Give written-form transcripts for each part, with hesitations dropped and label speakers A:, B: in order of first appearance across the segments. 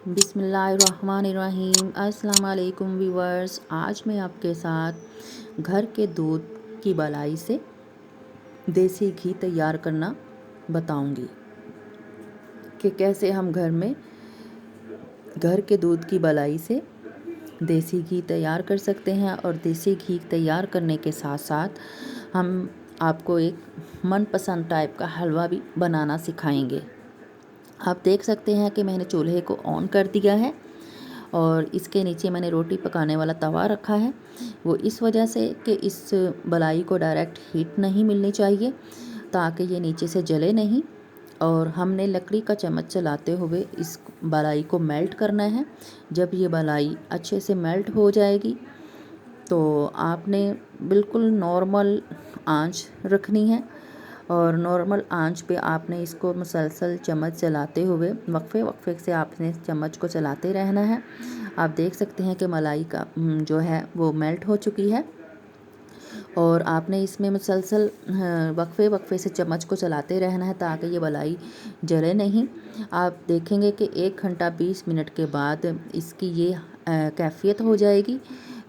A: बिस्मिल्लाहिर्रहमानिर्रहीम। अस्सलाम वालेकुम व्यूअर्स। आज मैं आपके साथ घर के दूध की बलाई से देसी घी तैयार करना बताऊंगी कि कैसे हम घर के दूध की बलाई से देसी घी तैयार कर सकते हैं। और देसी घी तैयार करने के साथ साथ हम आपको एक मनपसंद टाइप का हलवा भी बनाना सिखाएंगे। आप देख सकते हैं कि मैंने चूल्हे को ऑन कर दिया है और इसके नीचे मैंने रोटी पकाने वाला तवा रखा है। वो इस वजह से कि इस बलाई को डायरेक्ट हीट नहीं मिलनी चाहिए ताकि ये नीचे से जले नहीं। और हमने लकड़ी का चम्मच चलाते हुए इस बलाई को मेल्ट करना है। जब ये बलाई अच्छे से मेल्ट हो जाएगी तो आपने बिल्कुल नॉर्मल आंच रखनी है और नॉर्मल आंच पे आपने इसको मुसलसल चम्मच चलाते हुए वक्फे से आपने चम्मच को चलाते रहना है। आप देख सकते हैं कि मलाई का जो है वो मेल्ट हो चुकी है और आपने इसमें मुसलसल वक्फे से चम्मच को चलाते रहना है ताकि ये बलाई जले नहीं। आप देखेंगे कि 1 घंटा 20 मिनट के बाद इसकी ये कैफियत हो जाएगी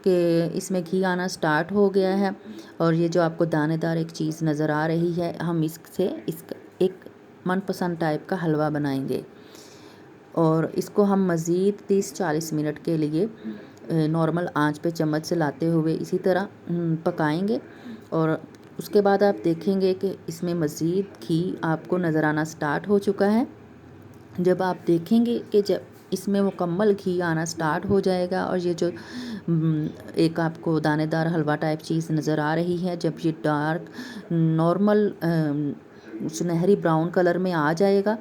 A: कि इसमें घी आना स्टार्ट हो गया है। और ये जो आपको दानेदार एक चीज़ नज़र आ रही है, हम इससे एक मनपसंद टाइप का हलवा बनाएंगे। और इसको हम मज़ीद 30-40 मिनट के लिए नॉर्मल आंच पे चम्मच से लाते हुए इसी तरह पकाएंगे। और उसके बाद आप देखेंगे कि इसमें मज़ीद घी आपको नज़र आना स्टार्ट हो चुका है। जब आप देखेंगे कि जब इसमें मुकम्मल घी आना स्टार्ट हो जाएगा और ये जो एक आपको दानेदार हलवा टाइप चीज़ नज़र आ रही है, जब ये डार्क नॉर्मल सुनहरी ब्राउन कलर में आ जाएगा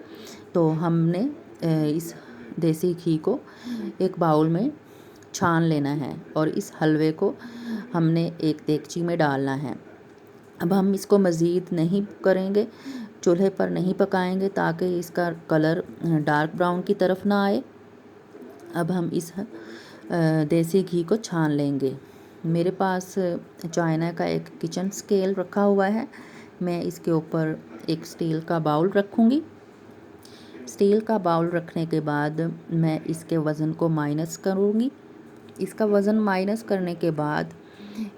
A: तो हमने इस देसी घी को एक बाउल में छान लेना है और इस हलवे को हमने एक देगची में डालना है। अब हम इसको मज़ीद नहीं करेंगे, चूल्हे पर नहीं पकाएंगे ताकि इसका कलर डार्क ब्राउन की तरफ ना आए। अब हम इस देसी घी को छान लेंगे। मेरे पास चाइना का एक किचन स्केल रखा हुआ है। मैं इसके ऊपर एक स्टील का बाउल रखूँगी। स्टील का बाउल रखने के बाद मैं इसके वज़न को माइनस करूँगी। इसका वज़न माइनस करने के बाद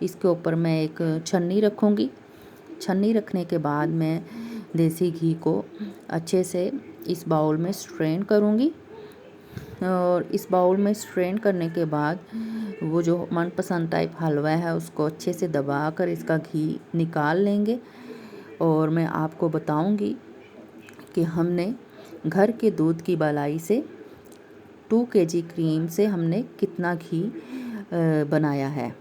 A: इसके ऊपर मैं एक छन्नी रखूँगी। छन्नी रखने के बाद मैं देसी घी को अच्छे से इस बाउल में स्ट्रेन करूँगी। और इस बाउल में स्ट्रेन करने के बाद वो जो मनपसंद टाइप हलवा है उसको अच्छे से दबाकर इसका घी निकाल लेंगे। और मैं आपको बताऊँगी कि हमने घर के दूध की बलाई से 2 kg क्रीम से हमने कितना घी बनाया है।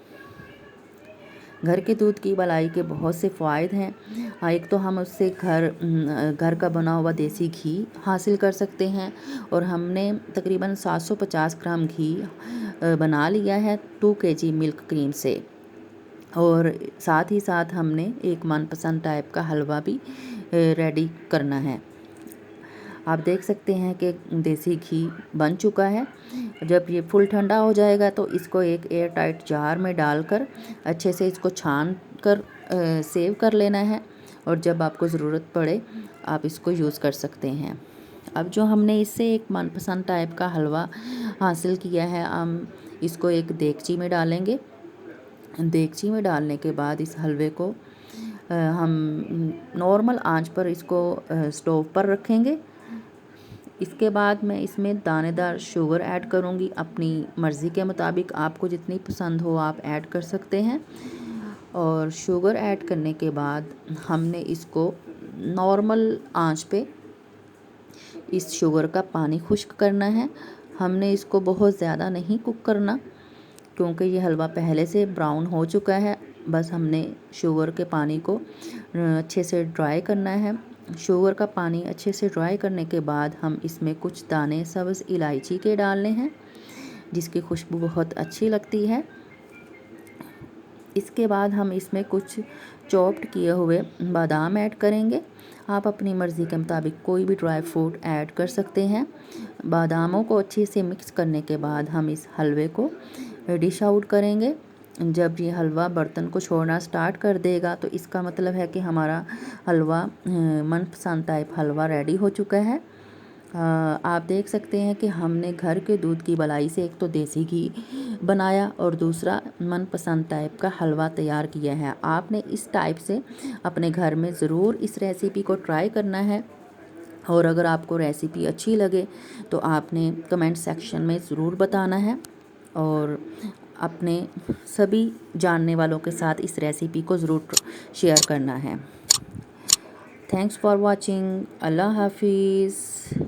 A: घर के दूध की बलाई के बहुत से फ़ायदे हैं। एक तो हम उससे घर का बना हुआ देसी घी हासिल कर सकते हैं और हमने तकरीबन 750 ग्राम घी बना लिया है 2 kg मिल्क क्रीम से। और साथ ही साथ हमने एक मनपसंद टाइप का हलवा भी रेडी करना है। आप देख सकते हैं कि देसी घी बन चुका है। जब ये फुल ठंडा हो जाएगा तो इसको एक एयर टाइट जार में डालकर अच्छे से इसको छान कर सेव कर लेना है और जब आपको ज़रूरत पड़े आप इसको यूज़ कर सकते हैं। अब जो हमने इससे एक मनपसंद टाइप का हलवा हासिल किया है, हम इसको एक देगची में डालेंगे। देगची में डालने के बाद इस हलवे को हम नॉर्मल आंच पर इसको स्टोव पर रखेंगे। इसके बाद मैं इसमें दानेदार शुगर ऐड करूँगी। अपनी मर्ज़ी के मुताबिक आपको जितनी पसंद हो आप ऐड कर सकते हैं। और शुगर ऐड करने के बाद हमने इसको नॉर्मल आंच पे इस शुगर का पानी खुश्क करना है। हमने इसको बहुत ज़्यादा नहीं कुक करना क्योंकि ये हलवा पहले से ब्राउन हो चुका है। बस हमने शुगर के पानी को अच्छे से ड्राई करना है। शुगर का पानी अच्छे से ड्राई करने के बाद हम इसमें कुछ दाने सब्ज़ इलायची के डालने हैं जिसकी खुशबू बहुत अच्छी लगती है। इसके बाद हम इसमें कुछ चॉप्ड किए हुए बादाम ऐड करेंगे। आप अपनी मर्ज़ी के मुताबिक कोई भी ड्राई फ्रूट ऐड कर सकते हैं। बादामों को अच्छे से मिक्स करने के बाद हम इस हलवे को डिश आउट करेंगे। जब ये हलवा बर्तन को छोड़ना स्टार्ट कर देगा तो इसका मतलब है कि हमारा हलवा मनपसंद टाइप हलवा रेडी हो चुका है। आप देख सकते हैं कि हमने घर के दूध की मलाई से एक तो देसी घी बनाया और दूसरा मनपसंद टाइप का हलवा तैयार किया है। आपने इस टाइप से अपने घर में ज़रूर इस रेसिपी को ट्राई करना है, और अगर आपको रेसिपी अच्छी लगे तो आपने कमेंट सेक्शन में ज़रूर बताना है और अपने सभी जानने वालों के साथ इस रेसिपी को ज़रूर शेयर करना है। Thanks for watching. अल्लाह हाफिज़।